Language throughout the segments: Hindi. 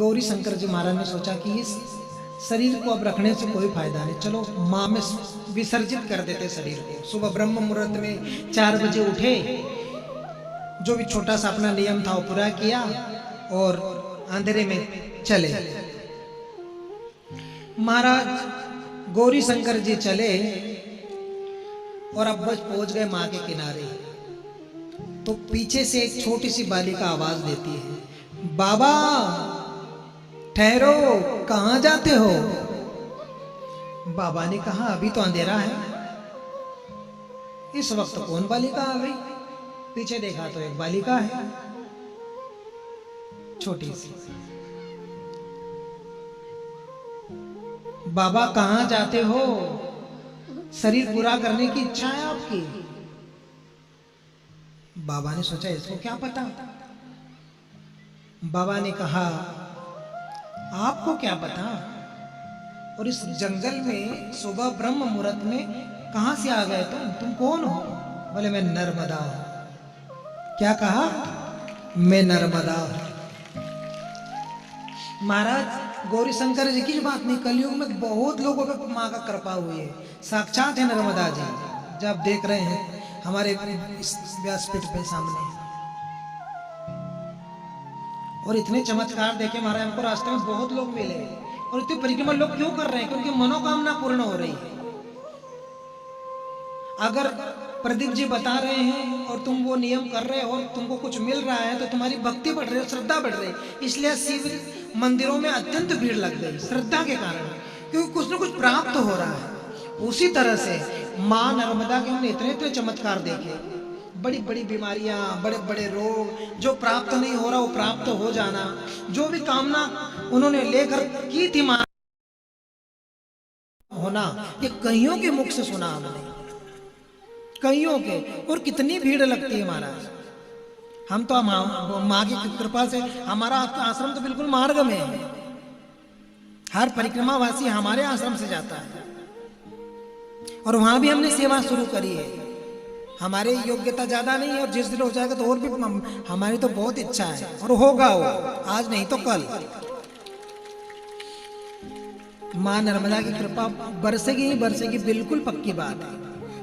गौरी शंकर जी महाराज ने सोचा कि इस शरीर को अब रखने से कोई फायदा नहीं, चलो माँ में विसर्जित कर देते शरीर को। सुबह ब्रह्म मुहूर्त में 4 बजे उठे, जो भी छोटा सा अपना नियम था वो पूरा किया और अंधेरे में चले। महाराज गौरी शंकर जी चले और अब बस पहुंच गए माँ के किनारे, तो पीछे से एक छोटी सी बालिका आवाज देती है, बाबा ठहरो, कहां जाते हो? बाबा ने कहा अभी तो अंधेरा है। इस वक्त कौन बालिका आ गई? पीछे देखा तो एक बालिका है, छोटी सी। बाबा कहां जाते हो? शरीर पूरा करने की इच्छा है आपकी? बाबा ने सोचा इसको क्या पता। बाबा ने कहा आपको क्या पता? और इस जंगल में सुबह ब्रह्म मुहूर्त में कहां से आ गए तुम कौन हो? बोले मैं नर्मदा हूं। क्या कहा? मैं नर्मदा हूं। महाराज गौरी शंकर जी की बात नहीं, कलयुग में बहुत लोगों पे माँ का कृपा हुई है। साक्षात है नर्मदा जी, जब देख रहे हैं हमारे व्यासपीठ पे सामने। और इतने चमत्कार देखे महाराज, हमको रास्ते में बहुत लोग मिले। और इतनी परिक्रमा लोग क्यों कर रहे हैं? क्योंकि मनोकामना पूर्ण हो रही है। अगर प्रदीप जी बता रहे हैं और तुम वो नियम कर रहे हो और तुमको कुछ मिल रहा है, तो तुम्हारी भक्ति बढ़ रही है, श्रद्धा बढ़ रही है। इसलिए शिव मंदिरों में अत्यंत भीड़ लग गई श्रद्धा के कारण, क्योंकि कुछ न कुछ प्राप्त हो रहा है। उसी तरह से माँ नर्मदा के हमने इतने इतने चमत्कार देखे। बड़ी बड़ी बीमारियां, बड़े बड़े रोग, जो प्राप्त नहीं हो रहा वो प्राप्त हो जाना, जो भी कामना उन्होंने लेकर की थी मां होना, ये कईयों के मुख से सुना हमने, कईयों के। और कितनी भीड़ लगती है महाराज। हम तो माँ की कृपा से हमारा आश्रम तो बिल्कुल मार्ग में है। हर परिक्रमावासी हमारे आश्रम से जाता है और वहां भी हमने सेवा शुरू करी है। हमारी योग्यता ज्यादा नहीं है और जिस दिन हो जाएगा तो और भी हमारी तो बहुत इच्छा है और होगा वो, आज नहीं तो कल। माँ नर्मदा की कृपा बरसेगी ही बरसेगी, बिल्कुल पक्की बात है।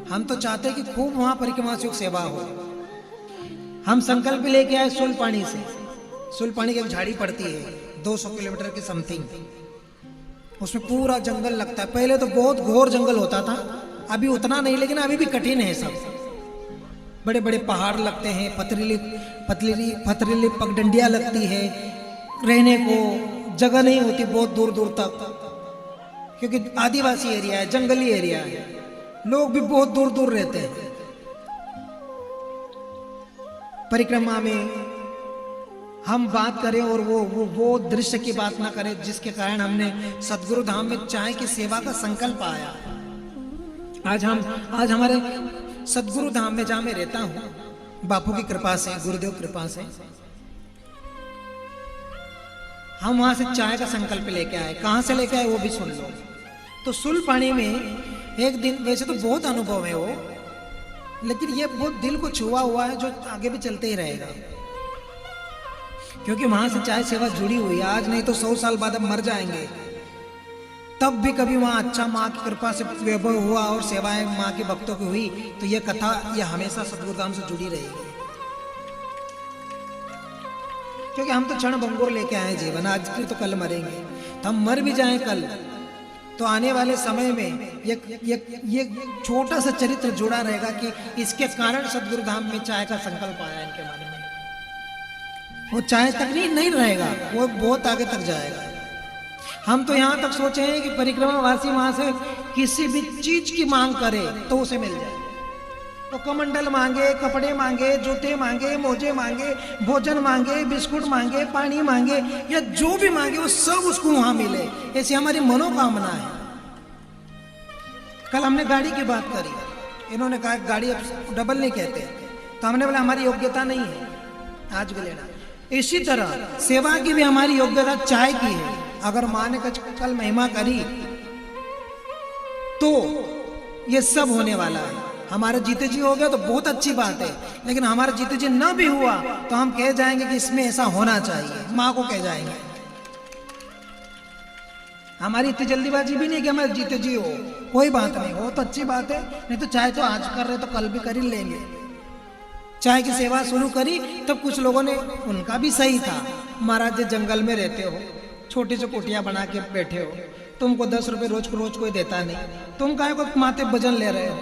हम तो चाहते हैं कि खूब वहां परिक्रमावासियों की सेवा हो। हम संकल्प लेके आए सुलपानी से। सुलपानी की एक झाड़ी पड़ती है 200 किलोमीटर के समथिंग, उसमें पूरा जंगल लगता है। पहले तो बहुत घोर जंगल होता था, अभी उतना नहीं, लेकिन अभी भी कठिन है सब। बड़े बड़े पहाड़ लगते हैं, पथरीली पगडंडियां लगती है, रहने को जगह नहीं होती बहुत दूर दूर तक, क्योंकि आदिवासी एरिया है, जंगली एरिया है, लोग भी बहुत दूर दूर रहते हैं। परिक्रमा में हम बात करें और वो दृश्य की बात ना करें जिसके कारण हमने सदगुरु धाम में चाय की सेवा का संकल्प आया। आज हमारे सदगुरु धाम में जहां मैं रहता हूं, बापू की कृपा से, गुरुदेव कृपा से, हम वहां से चाय का संकल्प लेके आए। कहां से लेके आए वो भी सुन लो। तो सुलपानी में एक दिन, वैसे तो बहुत अनुभव है वो, लेकिन ये बहुत दिल को छुआ हुआ है, जो आगे भी चलते ही रहेगा, क्योंकि वहां से चाय सेवा जुड़ी हुई है। आज नहीं तो 100 साल बाद हम मर जाएंगे, तब भी कभी वहां अच्छा माँ की कृपा से वैभव हुआ और सेवाएं माँ के भक्तों की हुई, तो ये कथा ये हमेशा सतगुरु धाम से जुड़ी रहेगी। क्योंकि हम तो क्षण भंगुर लेके आए जीवन, आज फिर तो कल मरेंगे। तो हम मर भी जाएं कल, तो आने वाले समय में ये छोटा सा चरित्र जुड़ा रहेगा कि इसके कारण सतगुरु धाम में चाय का संकल्प आया इनके मन में। वो चाय तक नहीं रहेगा, वो बहुत आगे तक जाएगा। हम तो यहाँ तक सोचे हैं कि परिक्रमावासी वहां से किसी भी चीज की मांग करे तो उसे मिल जाए। तो कमंडल मांगे, कपड़े मांगे, जूते मांगे, मोजे मांगे, भोजन मांगे, बिस्कुट मांगे, पानी मांगे, या जो भी मांगे वो सब उसको वहां मिले, ऐसी हमारी मनोकामना है। कल हमने गाड़ी की बात करी, इन्होंने कहा गाड़ी अब डबल नहीं कहते, तो हमने बोला हमारी योग्यता नहीं है, आज भी लेना। इसी तरह सेवा की भी हमारी योग्यता चाय की है। अगर माँ ने कल महिमा करी तो ये सब होने वाला है। हमारे जीते जी हो गया तो बहुत अच्छी बात है, लेकिन हमारा जीते जी न भी हुआ तो हम कह जाएंगे कि इसमें ऐसा होना चाहिए, माँ को कह जाएंगे। हमारी इतनी जल्दीबाजी भी नहीं कि हमारे जीते जी हो, कोई बात नहीं हो तो अच्छी बात है, नहीं तो चाहे तो आज कर रहे तो कल भी कर ही लेंगे। चाय की सेवा शुरू करी तब कुछ लोगों ने, उनका भी सही था, महाराज जी जंगल में रहते हो, छोटी सी कुटिया बना के बैठे हो, तुमको 10 रुपए रोज को रोज कोई देता नहीं, तुम काहे को माथे भजन ले रहे हो?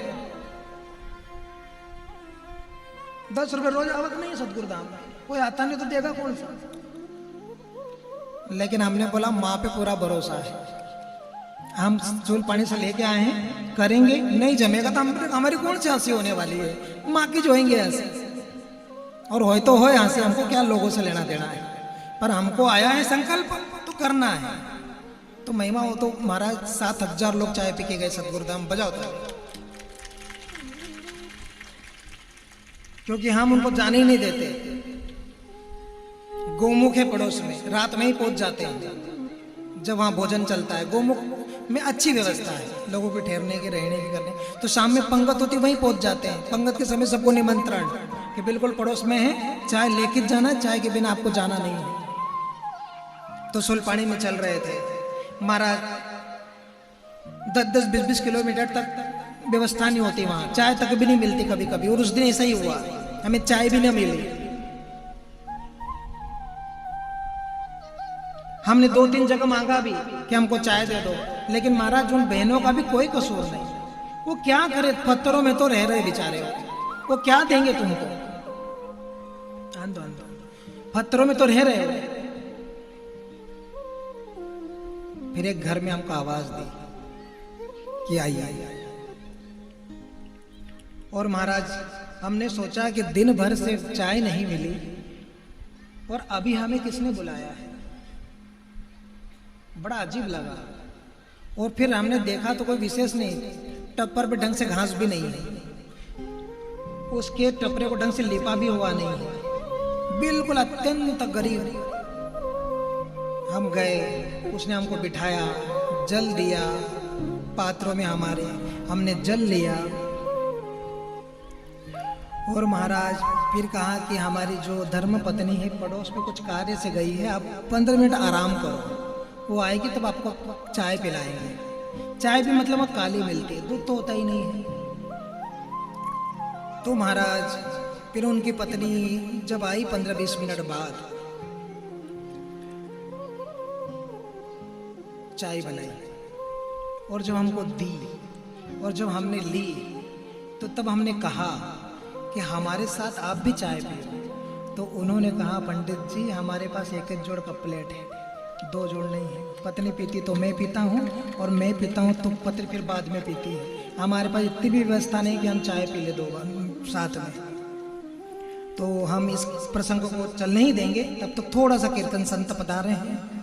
10 रुपए रोज आवक नहीं है सतगुरु धाम में, कोई आता नहीं तो देगा कौन सा? लेकिन हमने बोला माँ पे पूरा भरोसा है, हम चूल पानी से लेके आए हैं, करेंगे, नहीं जमेगा तो हमारी कौन सी हंसी होने वाली है, माँ की जो होंगे हंसी, और हो तो हो यहाँ से, हमको क्या लोगों से लेना देना है, पर हमको आया है संकल्प तो करना है। तो महिमा हो तो महाराज 7,000 लोग चाय पी के गए सतगुरुधाम, बजाओ था, क्योंकि हम उनको जाने ही नहीं देते। गोमुख है पड़ोस में, रात में ही पहुंच जाते हैं जब वहां भोजन चलता है। गोमुख में अच्छी व्यवस्था है लोगों के ठहरने की, रहने की, करने, तो शाम में पंगत होती वहीं पहुंच जाते हैं। पंगत के समय सबको निमंत्रण कि बिल्कुल पड़ोस में है, चाय लेके जाना, चाय के बिना आपको जाना नहीं है। तो सुलपानी में चल रहे थे महाराज, 10-10, 20-20 किलोमीटर तक व्यवस्था नहीं होती वहां, चाय तक भी नहीं मिलती कभी कभी, और उस दिन ऐसा ही हुआ, हमें चाय भी नहीं मिली। हमने 2-3 जगह मांगा भी कि हमको चाय दे दो, लेकिन महाराज उन बहनों का भी कोई कसूर नहीं, वो क्या करे, पत्थरों में तो रह रहे बेचारे, वो क्या देंगे तुमको, पत्थरों में तो रह रहे हो। फिर एक घर में हमको आवाज दी कि आइए, और महाराज हमने सोचा कि दिन भर से चाय नहीं मिली और अभी हमें किसने बुलाया है, बड़ा अजीब लगा। और फिर हमने देखा तो कोई विशेष नहीं, टप्पर पे ढंग से घास भी नहीं है, उसके टपरे को ढंग से लिपा भी हुआ नहीं है, बिल्कुल अत्यंत गरीब। हम गए, उसने हमको बिठाया, जल दिया पात्रों में हमारे, हमने जल लिया, और महाराज फिर कहा कि हमारी जो धर्म पत्नी है पड़ोस में कुछ कार्य से गई है, आप 15 मिनट आराम करो, वो आएगी तब आपको चाय पिलाएंगे। चाय भी मतलब अब काली मिलती है, दूध तो होता ही नहीं है। तो महाराज फिर उनकी पत्नी जब आई 15-20 मिनट बाद, चाय बनाई और जब हमको दी और जब हमने ली तो तब हमने कहा कि हमारे साथ आप भी चाय पियो। तो उन्होंने कहा पंडित जी हमारे पास 1-1 जोड़ का प्लेट है, 2 जोड़ नहीं है, पत्नी पीती तो मैं पीता हूँ, और मैं पीता हूँ तो पत्नी फिर बाद में पीती है, हमारे पास इतनी भी व्यवस्था नहीं कि हम चाय पी ले 2 बार साथ में। तो हम इस प्रसंग को चलने ही देंगे, तब तक थोड़ा सा कीर्तन संत पधारे हैं।